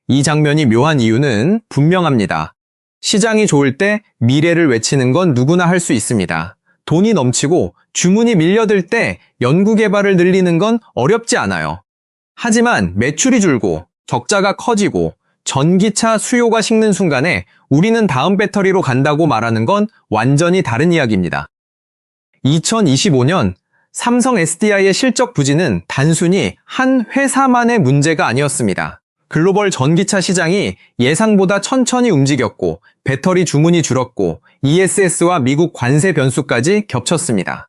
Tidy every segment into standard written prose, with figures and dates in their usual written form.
이 장면이 묘한 이유는 분명합니다. 시장이 좋을 때 미래를 외치는 건 누구나 할 수 있습니다. 돈이 넘치고 주문이 밀려들 때 연구개발을 늘리는 건 어렵지 않아요. 하지만 매출이 줄고 적자가 커지고 전기차 수요가 식는 순간에 우리는 다음 배터리로 간다고 말하는 건 완전히 다른 이야기입니다. 2025년 삼성 SDI의 실적 부진은 단순히 한 회사만의 문제가 아니었습니다. 글로벌 전기차 시장이 예상보다 천천히 움직였고 배터리 주문이 줄었고 ESS와 미국 관세 변수까지 겹쳤습니다.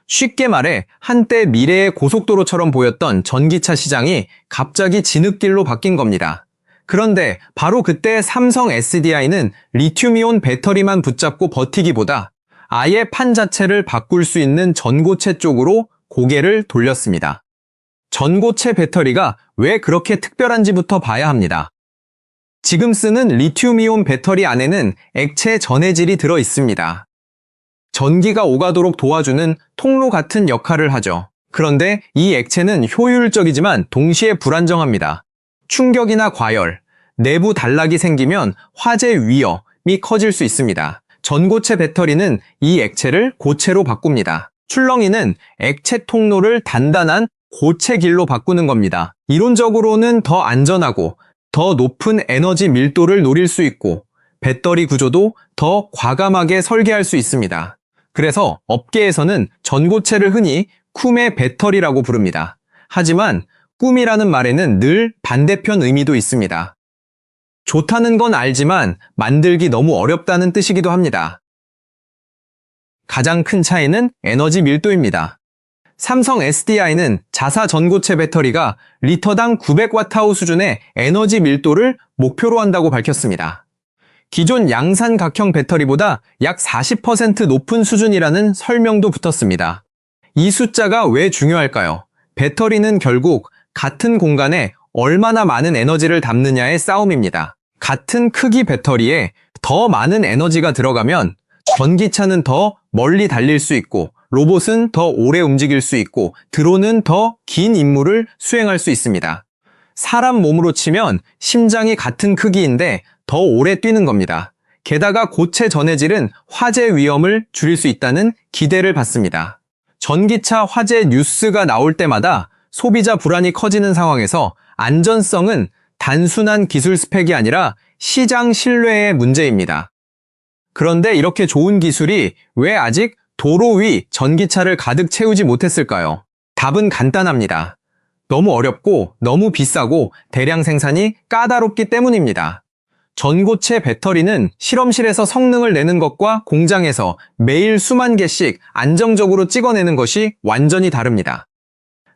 쉽게 말해 한때 미래의 고속도로처럼 보였던 전기차 시장이 갑자기 진흙길로 바뀐 겁니다. 그런데 바로 그때 삼성 SDI는 리튬이온 배터리만 붙잡고 버티기보다 아예 판 자체를 바꿀 수 있는 전고체 쪽으로 고개를 돌렸습니다. 전고체 배터리가 왜 그렇게 특별한지부터 봐야 합니다. 지금 쓰는 리튬이온 배터리 안에는 액체 전해질이 들어 있습니다. 전기가 오가도록 도와주는 통로 같은 역할을 하죠. 그런데 이 액체는 효율적이지만 동시에 불안정합니다. 충격이나 과열, 내부 단락이 생기면 화재 위험이 커질 수 있습니다. 전고체 배터리는 이 액체를 고체로 바꿉니다. 출렁이는 액체 통로를 단단한 고체 길로 바꾸는 겁니다. 이론적으로는 더 안전하고 더 높은 에너지 밀도를 노릴 수 있고 배터리 구조도 더 과감하게 설계할 수 있습니다. 그래서 업계에서는 전고체를 흔히 꿈의 배터리라고 부릅니다. 하지만 꿈이라는 말에는 늘 반대편 의미도 있습니다. 좋다는 건 알지만 만들기 너무 어렵다는 뜻이기도 합니다. 가장 큰 차이는 에너지 밀도입니다. 삼성 SDI는 자사 전고체 배터리가 리터당 900Wh 수준의 에너지 밀도를 목표로 한다고 밝혔습니다. 기존 양산각형 배터리보다 약 40% 높은 수준이라는 설명도 붙었습니다. 이 숫자가 왜 중요할까요? 배터리는 결국 같은 공간에 얼마나 많은 에너지를 담느냐의 싸움입니다. 같은 크기 배터리에 더 많은 에너지가 들어가면 전기차는 더 멀리 달릴 수 있고 로봇은 더 오래 움직일 수 있고 드론은 더 긴 임무를 수행할 수 있습니다. 사람 몸으로 치면 심장이 같은 크기인데 더 오래 뛰는 겁니다. 게다가 고체 전해질은 화재 위험을 줄일 수 있다는 기대를 받습니다. 전기차 화재 뉴스가 나올 때마다 소비자 불안이 커지는 상황에서 안전성은 단순한 기술 스펙이 아니라 시장 신뢰의 문제입니다. 그런데 이렇게 좋은 기술이 왜 아직 도로 위 전기차를 가득 채우지 못했을까요? 답은 간단합니다. 너무 어렵고 너무 비싸고 대량 생산이 까다롭기 때문입니다. 전고체 배터리는 실험실에서 성능을 내는 것과 공장에서 매일 수만 개씩 안정적으로 찍어내는 것이 완전히 다릅니다.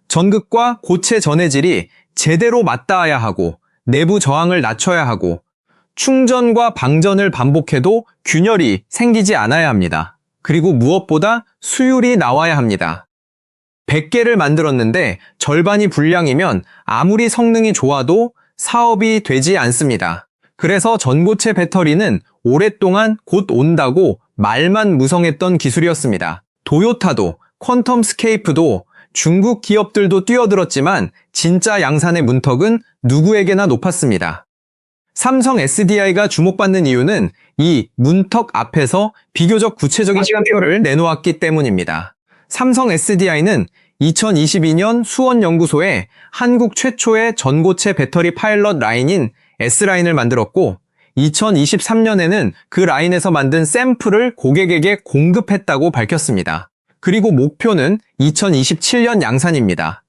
전극과 고체 전해질이 제대로 맞닿아야 하고 내부 저항을 낮춰야 하고 충전과 방전을 반복해도 균열이 생기지 않아야 합니다. 그리고 무엇보다 수율이 나와야 합니다. 100개를 만들었는데 절반이 불량이면 아무리 성능이 좋아도 사업이 되지 않습니다. 그래서 전고체 배터리는 오랫동안 곧 온다고 말만 무성했던 기술이었습니다. 도요타도 퀀텀 스케이프도 중국 기업들도 뛰어들었지만 진짜 양산의 문턱은 누구에게나 높았습니다. 삼성 SDI가 주목받는 이유는 이 문턱 앞에서 비교적 구체적인 시간표를 내놓았기 때문입니다. 삼성 SDI는 2022년 수원연구소에 한국 최초의 전고체 배터리 파일럿 라인인 S라인을 만들었고 2023년에는 그 라인에서 만든 샘플을 고객에게 공급했다고 밝혔습니다. 그리고 목표는 2027년 양산입니다.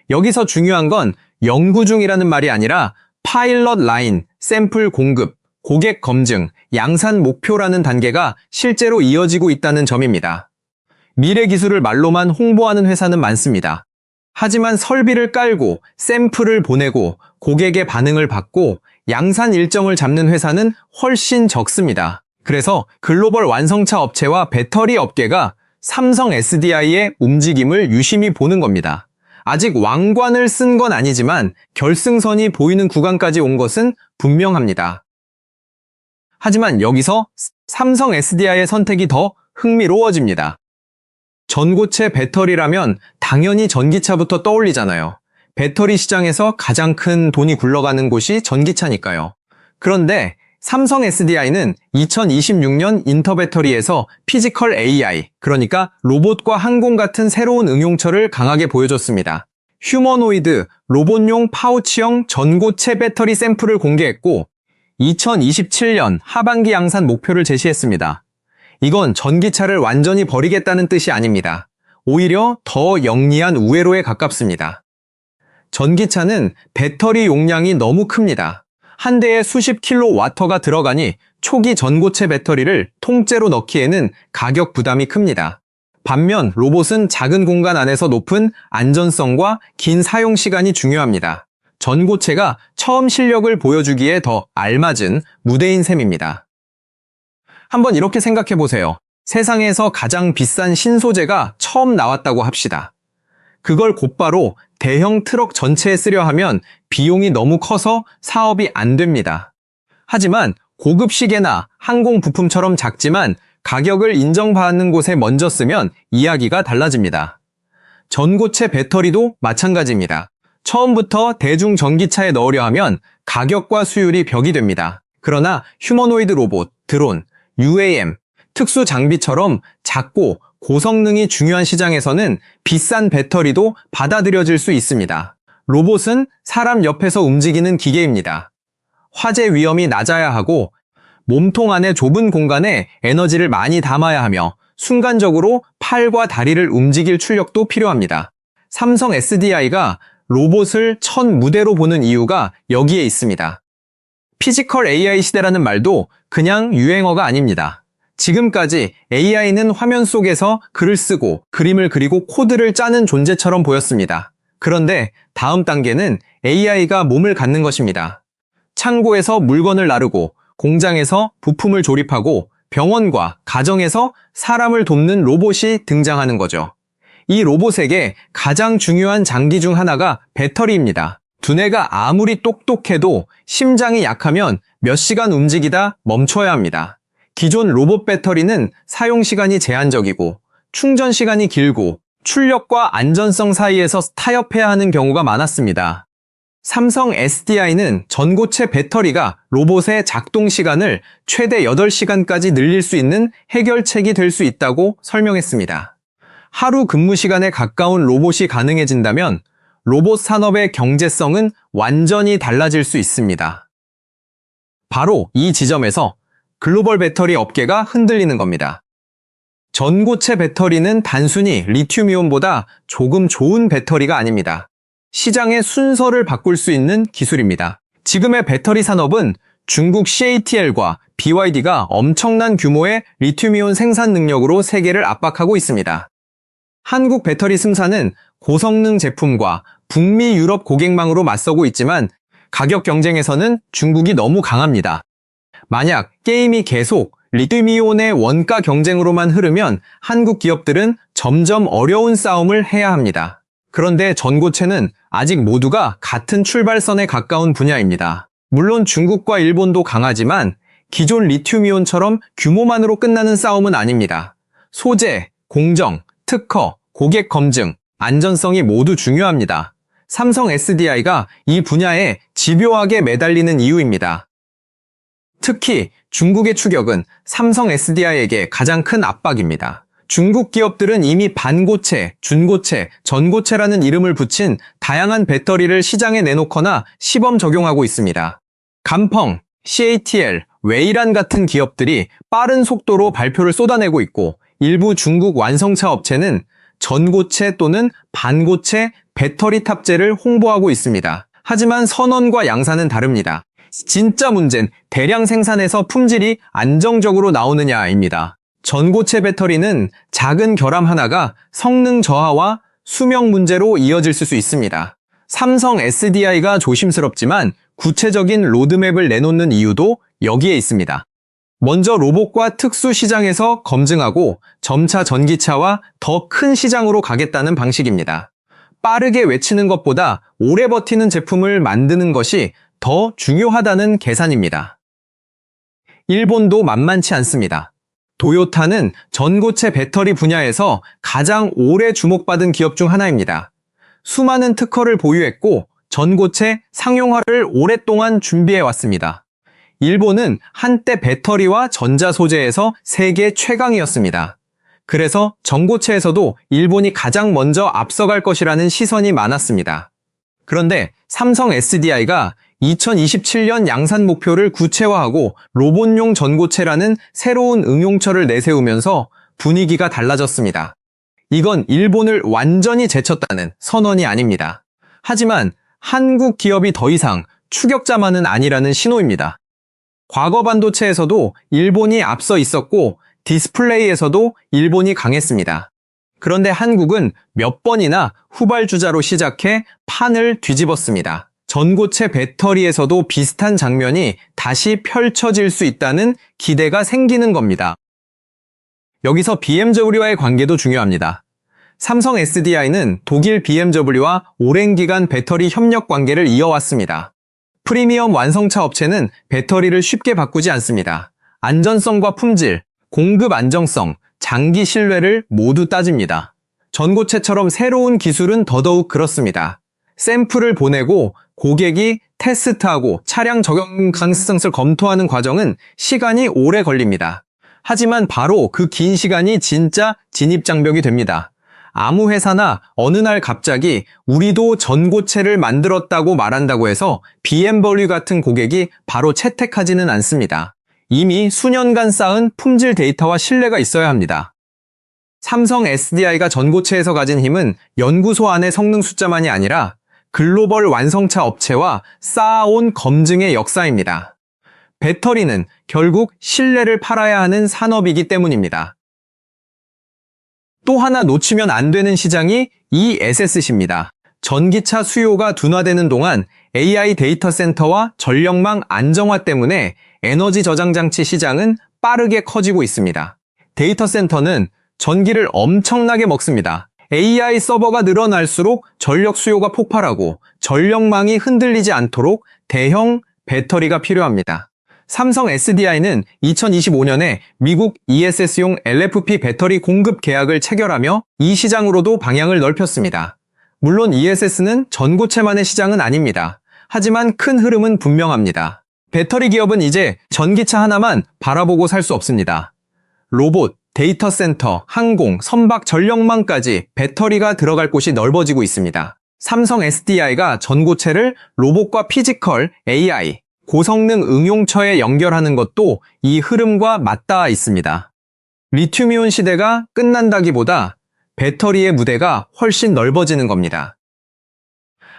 여기서 중요한 건 연구 중이라는 말이 아니라 파일럿 라인, 샘플 공급, 고객 검증, 양산 목표라는 단계가 실제로 이어지고 있다는 점입니다. 미래 기술을 말로만 홍보하는 회사는 많습니다. 하지만 설비를 깔고 샘플을 보내고 고객의 반응을 받고 양산 일정을 잡는 회사는 훨씬 적습니다. 그래서 글로벌 완성차 업체와 배터리 업계가 삼성 SDI의 움직임을 유심히 보는 겁니다. 아직 왕관을 쓴 건 아니지만 결승선이 보이는 구간까지 온 것은 분명합니다. 하지만 여기서 삼성 SDI의 선택이 더 흥미로워집니다. 전고체 배터리라면 당연히 전기차부터 떠올리잖아요. 배터리 시장에서 가장 큰 돈이 굴러가는 곳이 전기차니까요. 그런데 삼성 SDI는 2026년 인터배터리에서 피지컬 AI, 그러니까 로봇과 항공 같은 새로운 응용처를 강하게 보여줬습니다. 휴머노이드, 로봇용 파우치형 전고체 배터리 샘플을 공개했고 2027년 하반기 양산 목표를 제시했습니다. 이건 전기차를 완전히 버리겠다는 뜻이 아닙니다. 오히려 더 영리한 우회로에 가깝습니다. 전기차는 배터리 용량이 너무 큽니다. 한 대에 수십 킬로와트가 들어가니 초기 전고체 배터리를 통째로 넣기에는 가격 부담이 큽니다. 반면 로봇은 작은 공간 안에서 높은 안전성과 긴 사용 시간이 중요합니다. 전고체가 처음 실력을 보여주기에 더 알맞은 무대인 셈입니다. 한번 이렇게 생각해 보세요. 세상에서 가장 비싼 신소재가 처음 나왔다고 합시다. 그걸 곧바로 대형 트럭 전체에 쓰려 하면 비용이 너무 커서 사업이 안 됩니다. 하지만 고급 시계나 항공 부품처럼 작지만 가격을 인정받는 곳에 먼저 쓰면 이야기가 달라집니다. 전고체 배터리도 마찬가지입니다. 처음부터 대중 전기차에 넣으려 하면 가격과 수율이 벽이 됩니다. 그러나 휴머노이드 로봇, 드론, UAM, 특수 장비처럼 작고 고성능이 중요한 시장에서는 비싼 배터리도 받아들여질 수 있습니다. 로봇은 사람 옆에서 움직이는 기계입니다. 화재 위험이 낮아야 하고 몸통 안의 좁은 공간에 에너지를 많이 담아야 하며 순간적으로 팔과 다리를 움직일 출력도 필요합니다. 삼성 SDI가 로봇을 첫 무대로 보는 이유가 여기에 있습니다. 피지컬 AI 시대라는 말도 그냥 유행어가 아닙니다. 지금까지 AI는 화면 속에서 글을 쓰고 그림을 그리고 코드를 짜는 존재처럼 보였습니다. 그런데 다음 단계는 AI가 몸을 갖는 것입니다. 창고에서 물건을 나르고 공장에서 부품을 조립하고 병원과 가정에서 사람을 돕는 로봇이 등장하는 거죠. 이 로봇에게 가장 중요한 장기 중 하나가 배터리입니다. 두뇌가 아무리 똑똑해도 심장이 약하면 몇 시간 움직이다 멈춰야 합니다. 기존 로봇 배터리는 사용 시간이 제한적이고 충전 시간이 길고 출력과 안전성 사이에서 타협해야 하는 경우가 많았습니다. 삼성 SDI는 전고체 배터리가 로봇의 작동 시간을 최대 8시간까지 늘릴 수 있는 해결책이 될 수 있다고 설명했습니다. 하루 근무 시간에 가까운 로봇이 가능해진다면 로봇 산업의 경제성은 완전히 달라질 수 있습니다. 바로 이 지점에서 글로벌 배터리 업계가 흔들리는 겁니다. 전고체 배터리는 단순히 리튬이온보다 조금 좋은 배터리가 아닙니다. 시장의 순서를 바꿀 수 있는 기술입니다. 지금의 배터리 산업은 중국 CATL과 BYD가 엄청난 규모의 리튬이온 생산 능력으로 세계를 압박하고 있습니다. 한국 배터리 생산은 고성능 제품과 북미 유럽 고객망으로 맞서고 있지만 가격 경쟁에서는 중국이 너무 강합니다. 만약 게임이 계속 리튬이온의 원가 경쟁으로만 흐르면 한국 기업들은 점점 어려운 싸움을 해야 합니다. 그런데 전고체는 아직 모두가 같은 출발선에 가까운 분야입니다. 물론 중국과 일본도 강하지만 기존 리튬이온처럼 규모만으로 끝나는 싸움은 아닙니다. 소재, 공정, 특허, 고객 검증, 안전성이 모두 중요합니다. 삼성 SDI가 이 분야에 집요하게 매달리는 이유입니다. 특히 중국의 추격은 삼성 SDI에게 가장 큰 압박입니다. 중국 기업들은 이미 반고체, 준고체, 전고체라는 이름을 붙인 다양한 배터리를 시장에 내놓거나 시범 적용하고 있습니다. 감펑, CATL, 웨이란 같은 기업들이 빠른 속도로 발표를 쏟아내고 있고 일부 중국 완성차 업체는 전고체 또는 반고체 배터리 탑재를 홍보하고 있습니다. 하지만 선언과 양산은 다릅니다. 진짜 문제는 대량 생산에서 품질이 안정적으로 나오느냐입니다. 전고체 배터리는 작은 결함 하나가 성능 저하와 수명 문제로 이어질 수 있습니다. 삼성 SDI가 조심스럽지만 구체적인 로드맵을 내놓는 이유도 여기에 있습니다. 먼저 로봇과 특수 시장에서 검증하고 점차 전기차와 더 큰 시장으로 가겠다는 방식입니다. 빠르게 외치는 것보다 오래 버티는 제품을 만드는 것이 더 중요하다는 계산입니다. 일본도 만만치 않습니다. 도요타는 전고체 배터리 분야에서 가장 오래 주목받은 기업 중 하나입니다. 수많은 특허를 보유했고 전고체 상용화를 오랫동안 준비해왔습니다. 일본은 한때 배터리와 전자소재에서 세계 최강이었습니다. 그래서 전고체에서도 일본이 가장 먼저 앞서갈 것이라는 시선이 많았습니다. 그런데 삼성 SDI가 2027년 양산 목표를 구체화하고 로봇용 전고체라는 새로운 응용처를 내세우면서 분위기가 달라졌습니다. 이건 일본을 완전히 제쳤다는 선언이 아닙니다. 하지만 한국 기업이 더 이상 추격자만은 아니라는 신호입니다. 과거 반도체에서도 일본이 앞서 있었고 디스플레이에서도 일본이 강했습니다. 그런데 한국은 몇 번이나 후발주자로 시작해 판을 뒤집었습니다. 전고체 배터리에서도 비슷한 장면이 다시 펼쳐질 수 있다는 기대가 생기는 겁니다. 여기서 BMW와의 관계도 중요합니다. 삼성 SDI는 독일 BMW와 오랜 기간 배터리 협력 관계를 이어왔습니다. 프리미엄 완성차 업체는 배터리를 쉽게 바꾸지 않습니다. 안전성과 품질, 공급 안정성, 장기 신뢰를 모두 따집니다. 전고체처럼 새로운 기술은 더더욱 그렇습니다. 샘플을 보내고 고객이 테스트하고 차량 적용 가능성을 검토하는 과정은 시간이 오래 걸립니다. 하지만 바로 그 긴 시간이 진짜 진입장벽이 됩니다. 아무 회사나 어느 날 갑자기 우리도 전고체를 만들었다고 말한다고 해서 BMW 같은 고객이 바로 채택하지는 않습니다. 이미 수년간 쌓은 품질 데이터와 신뢰가 있어야 합니다. 삼성 SDI가 전고체에서 가진 힘은 연구소 안의 성능 숫자만이 아니라 글로벌 완성차 업체와 쌓아온 검증의 역사입니다. 배터리는 결국 신뢰를 팔아야 하는 산업이기 때문입니다. 또 하나 놓치면 안 되는 시장이 ESS입니다. 전기차 수요가 둔화되는 동안 AI 데이터 센터와 전력망 안정화 때문에 에너지 저장 장치 시장은 빠르게 커지고 있습니다. 데이터 센터는 전기를 엄청나게 먹습니다. AI 서버가 늘어날수록 전력 수요가 폭발하고 전력망이 흔들리지 않도록 대형 배터리가 필요합니다. 삼성 SDI는 2025년에 미국 ESS용 LFP 배터리 공급 계약을 체결하며 이 시장으로도 방향을 넓혔습니다. 물론 ESS는 전고체만의 시장은 아닙니다. 하지만 큰 흐름은 분명합니다. 배터리 기업은 이제 전기차 하나만 바라보고 살 수 없습니다. 로봇, 데이터 센터, 항공, 선박 전력망까지 배터리가 들어갈 곳이 넓어지고 있습니다. 삼성 SDI가 전고체를 로봇과 피지컬, AI, 고성능 응용처에 연결하는 것도 이 흐름과 맞닿아 있습니다. 리튬이온 시대가 끝난다기보다 배터리의 무대가 훨씬 넓어지는 겁니다.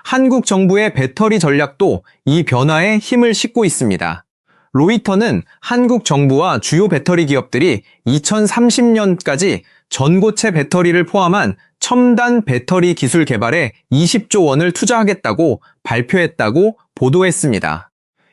한국 정부의 배터리 전략도 이 변화에 힘을 싣고 있습니다. 로이터는 한국 정부와 주요 배터리 기업들이 2030년까지 전고체 배터리를 포함한 첨단 배터리 기술 개발에 20조 원을 투자하겠다고 발표했다고 보도했습니다.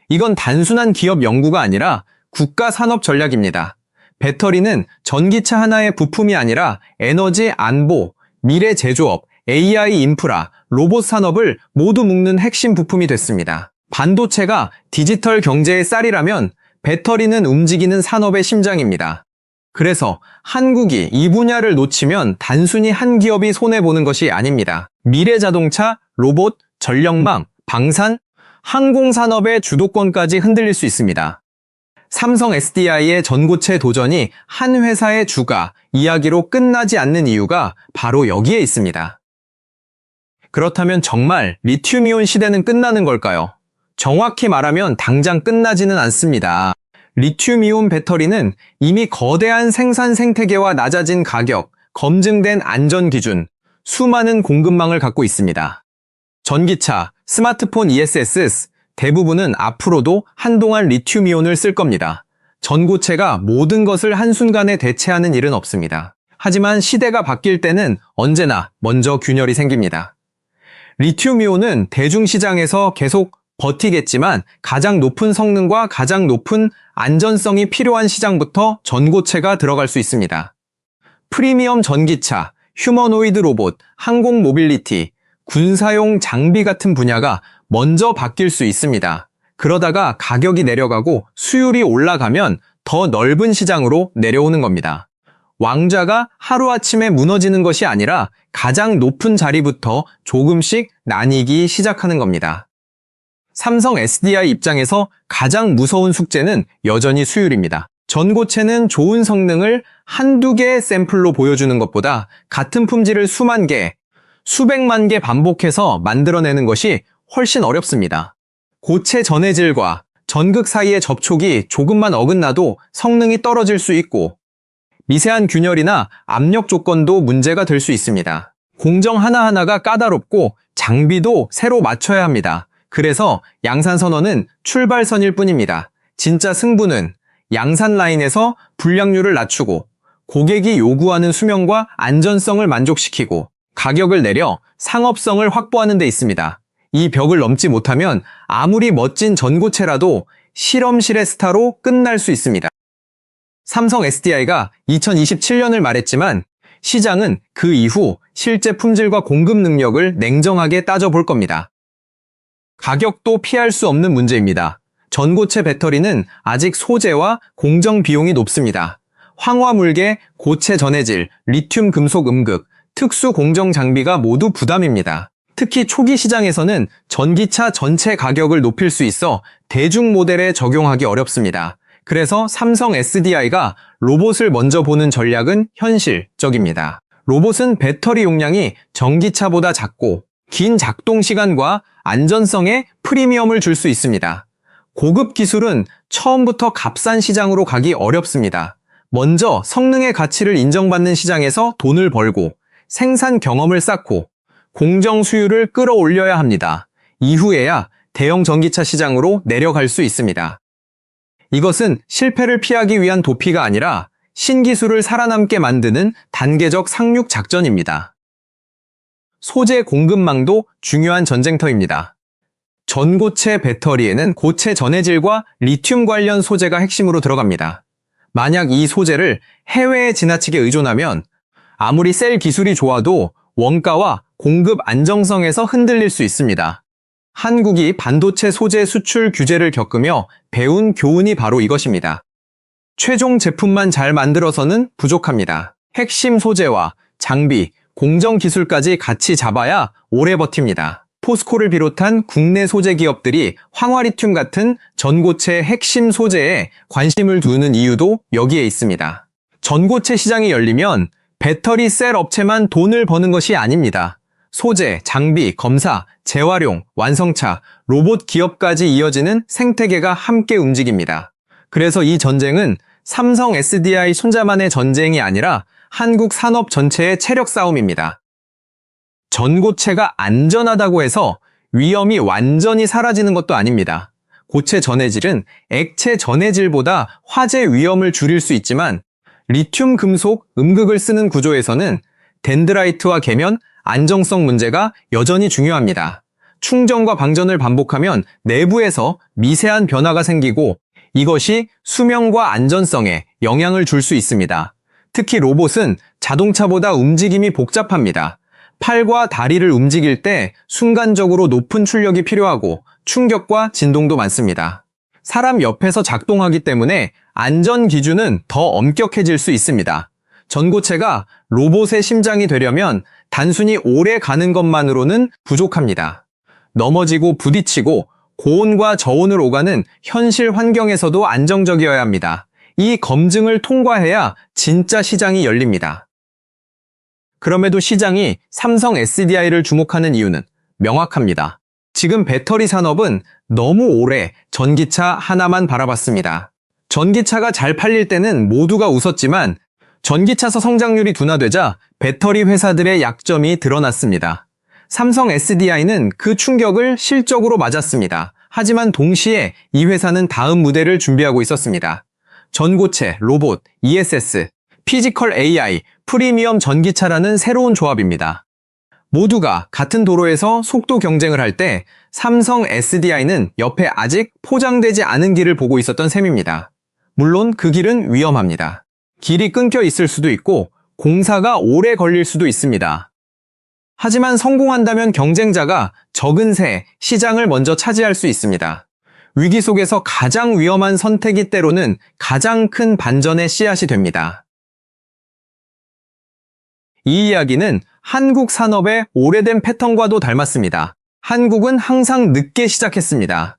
이건 단순한 기업 연구가 아니라 국가 산업 전략입니다. 배터리는 전기차 하나의 부품이 아니라 에너지 안보, 미래 제조업, AI 인프라, 로봇 산업을 모두 묶는 핵심 부품이 됐습니다. 반도체가 디지털 경제의 쌀이라면 배터리는 움직이는 산업의 심장입니다. 그래서 한국이 이 분야를 놓치면 단순히 한 기업이 손해보는 것이 아닙니다. 미래 자동차, 로봇, 전력망, 방산, 항공산업의 주도권까지 흔들릴 수 있습니다. 삼성 SDI의 전고체 도전이 한 회사의 주가, 이야기로 끝나지 않는 이유가 바로 여기에 있습니다. 그렇다면 정말 리튬이온 시대는 끝나는 걸까요? 정확히 말하면 당장 끝나지는 않습니다. 리튬이온 배터리는 이미 거대한 생산 생태계와 낮아진 가격, 검증된 안전 기준, 수많은 공급망을 갖고 있습니다. 전기차, 스마트폰 ESS 대부분은 앞으로도 한동안 리튬이온을 쓸 겁니다. 전고체가 모든 것을 한순간에 대체하는 일은 없습니다. 하지만 시대가 바뀔 때는 언제나 먼저 균열이 생깁니다. 리튬이온은 대중시장에서 계속 버티겠지만 가장 높은 성능과 가장 높은 안전성이 필요한 시장부터 전고체가 들어갈 수 있습니다. 프리미엄 전기차, 휴머노이드 로봇, 항공 모빌리티, 군사용 장비 같은 분야가 먼저 바뀔 수 있습니다. 그러다가 가격이 내려가고 수율이 올라가면 더 넓은 시장으로 내려오는 겁니다. 왕좌가 하루아침에 무너지는 것이 아니라 가장 높은 자리부터 조금씩 나뉘기 시작하는 겁니다. 삼성 SDI 입장에서 가장 무서운 숙제는 여전히 수율입니다. 전고체는 좋은 성능을 한두 개의 샘플로 보여주는 것보다 같은 품질을 수만 개, 수백만 개 반복해서 만들어내는 것이 훨씬 어렵습니다. 고체 전해질과 전극 사이의 접촉이 조금만 어긋나도 성능이 떨어질 수 있고 미세한 균열이나 압력 조건도 문제가 될 수 있습니다. 공정 하나하나가 까다롭고 장비도 새로 맞춰야 합니다. 그래서 양산선언은 출발선일 뿐입니다. 진짜 승부는 양산 라인에서 불량률을 낮추고 고객이 요구하는 수명과 안전성을 만족시키고 가격을 내려 상업성을 확보하는 데 있습니다. 이 벽을 넘지 못하면 아무리 멋진 전고체라도 실험실의 스타로 끝날 수 있습니다. 삼성 SDI가 2027년을 말했지만 시장은 그 이후 실제 품질과 공급 능력을 냉정하게 따져볼 겁니다. 가격도 피할 수 없는 문제입니다. 전고체 배터리는 아직 소재와 공정 비용이 높습니다. 황화물계, 고체 전해질, 리튬 금속 음극, 특수 공정 장비가 모두 부담입니다. 특히 초기 시장에서는 전기차 전체 가격을 높일 수 있어 대중 모델에 적용하기 어렵습니다. 그래서 삼성 SDI가 로봇을 먼저 보는 전략은 현실적입니다. 로봇은 배터리 용량이 전기차보다 작고 긴 작동 시간과 안전성에 프리미엄을 줄 수 있습니다. 고급 기술은 처음부터 값싼 시장으로 가기 어렵습니다. 먼저 성능의 가치를 인정받는 시장에서 돈을 벌고 생산 경험을 쌓고 공정 수율을 끌어올려야 합니다. 이후에야 대형 전기차 시장으로 내려갈 수 있습니다. 이것은 실패를 피하기 위한 도피가 아니라 신기술을 살아남게 만드는 단계적 상륙 작전입니다. 소재 공급망도 중요한 전쟁터입니다. 전고체 배터리에는 고체 전해질과 리튬 관련 소재가 핵심으로 들어갑니다. 만약 이 소재를 해외에 지나치게 의존하면 아무리 셀 기술이 좋아도 원가와 공급 안정성에서 흔들릴 수 있습니다. 한국이 반도체 소재 수출 규제를 겪으며 배운 교훈이 바로 이것입니다. 최종 제품만 잘 만들어서는 부족합니다. 핵심 소재와 장비, 공정 기술까지 같이 잡아야 오래 버팁니다. 포스코를 비롯한 국내 소재 기업들이 황화리튬 같은 전고체 핵심 소재에 관심을 두는 이유도 여기에 있습니다. 전고체 시장이 열리면 배터리 셀 업체만 돈을 버는 것이 아닙니다. 소재, 장비, 검사, 재활용, 완성차, 로봇 기업까지 이어지는 생태계가 함께 움직입니다. 그래서 이 전쟁은 삼성 SDI 손자만의 전쟁이 아니라 한국 산업 전체의 체력 싸움입니다. 전고체가 안전하다고 해서 위험이 완전히 사라지는 것도 아닙니다. 고체 전해질은 액체 전해질보다 화재 위험을 줄일 수 있지만 리튬 금속 음극을 쓰는 구조에서는 덴드라이트와 계면 안정성 문제가 여전히 중요합니다. 충전과 방전을 반복하면 내부에서 미세한 변화가 생기고 이것이 수명과 안전성에 영향을 줄 수 있습니다. 특히 로봇은 자동차보다 움직임이 복잡합니다. 팔과 다리를 움직일 때 순간적으로 높은 출력이 필요하고 충격과 진동도 많습니다. 사람 옆에서 작동하기 때문에 안전 기준은 더 엄격해질 수 있습니다. 전고체가 로봇의 심장이 되려면 단순히 오래 가는 것만으로는 부족합니다. 넘어지고 부딪히고 고온과 저온을 오가는 현실 환경에서도 안정적이어야 합니다. 이 검증을 통과해야 진짜 시장이 열립니다. 그럼에도 시장이 삼성 SDI를 주목하는 이유는 명확합니다. 지금 배터리 산업은 너무 오래 전기차 하나만 바라봤습니다. 전기차가 잘 팔릴 때는 모두가 웃었지만 전기차서 성장률이 둔화되자 배터리 회사들의 약점이 드러났습니다. 삼성 SDI는 그 충격을 실적으로 맞았습니다. 하지만 동시에 이 회사는 다음 무대를 준비하고 있었습니다. 전고체, 로봇, ESS, 피지컬 AI, 프리미엄 전기차라는 새로운 조합입니다. 모두가 같은 도로에서 속도 경쟁을 할 때 삼성 SDI는 옆에 아직 포장되지 않은 길을 보고 있었던 셈입니다. 물론 그 길은 위험합니다. 길이 끊겨 있을 수도 있고 공사가 오래 걸릴 수도 있습니다. 하지만 성공한다면 경쟁자가 적은 새, 시장을 먼저 차지할 수 있습니다. 위기 속에서 가장 위험한 선택이 때로는 가장 큰 반전의 씨앗이 됩니다. 이 이야기는 한국 산업의 오래된 패턴과도 닮았습니다. 한국은 항상 늦게 시작했습니다.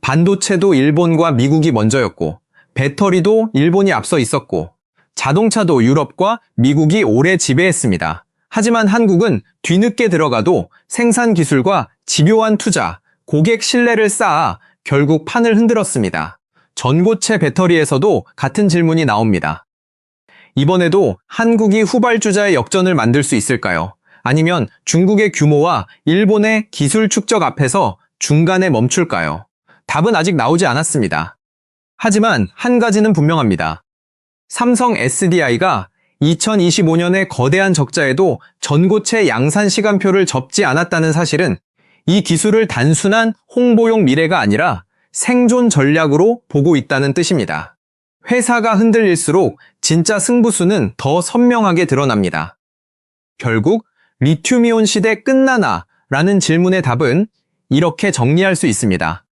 반도체도 일본과 미국이 먼저였고, 배터리도 일본이 앞서 있었고, 자동차도 유럽과 미국이 오래 지배했습니다. 하지만 한국은 뒤늦게 들어가도 생산 기술과 집요한 투자, 고객 신뢰를 쌓아 결국 판을 흔들었습니다. 전고체 배터리에서도 같은 질문이 나옵니다. 이번에도 한국이 후발주자의 역전을 만들 수 있을까요? 아니면 중국의 규모와 일본의 기술 축적 앞에서 중간에 멈출까요? 답은 아직 나오지 않았습니다. 하지만 한 가지는 분명합니다. 삼성 SDI가 2025년의 거대한 적자에도 전고체 양산 시간표를 접지 않았다는 사실은 이 기술을 단순한 홍보용 미래가 아니라 생존 전략으로 보고 있다는 뜻입니다. 회사가 흔들릴수록 진짜 승부수는 더 선명하게 드러납니다. 결국 리튬이온 시대 끝나나? 라는 질문의 답은 이렇게 정리할 수 있습니다.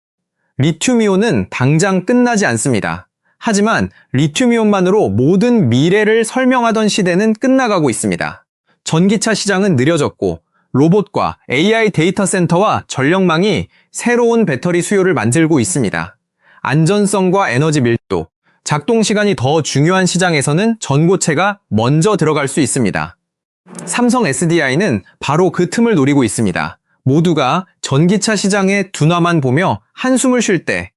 리튬이온은 당장 끝나지 않습니다. 하지만 리튬이온만으로 모든 미래를 설명하던 시대는 끝나가고 있습니다. 전기차 시장은 느려졌고 로봇과 AI 데이터 센터와 전력망이 새로운 배터리 수요를 만들고 있습니다. 안전성과 에너지 밀도, 작동 시간이 더 중요한 시장에서는 전고체가 먼저 들어갈 수 있습니다. 삼성 SDI는 바로 그 틈을 노리고 있습니다. 모두가 전기차 시장의 둔화만 보며 한숨을 쉴 때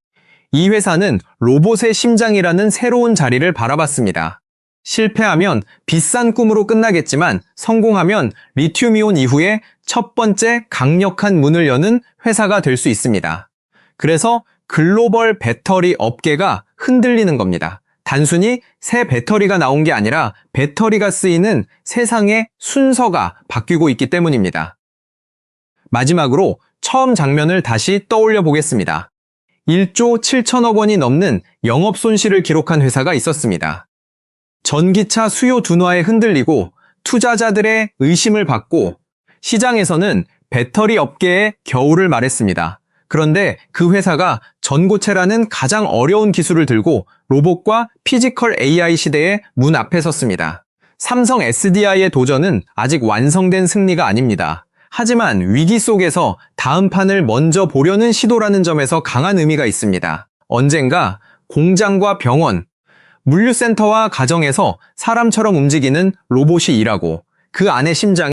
이 회사는 로봇의 심장이라는 새로운 자리를 바라봤습니다. 실패하면 비싼 꿈으로 끝나겠지만 성공하면 리튬이온 이후에 첫 번째 강력한 문을 여는 회사가 될 수 있습니다. 그래서 글로벌 배터리 업계가 흔들리는 겁니다. 단순히 새 배터리가 나온 게 아니라 배터리가 쓰이는 세상의 순서가 바뀌고 있기 때문입니다. 마지막으로 처음 장면을 다시 떠올려 보겠습니다. 1조 7천억 원이 넘는 영업 손실을 기록한 회사가 있었습니다. 전기차 수요 둔화에 흔들리고 투자자들의 의심을 받고 시장에서는 배터리 업계의 겨울을 말했습니다. 그런데 그 회사가 전고체라는 가장 어려운 기술을 들고 로봇과 피지컬 AI 시대의 문 앞에 섰습니다. 삼성 SDI의 도전은 아직 완성된 승리가 아닙니다. 하지만 위기 속에서 다음 판을 먼저 보려는 시도라는 점에서 강한 의미가 있습니다. 언젠가 공장과 병원, 물류센터와 가정에서 사람처럼 움직이는 로봇이 일하고 그 안의 심장이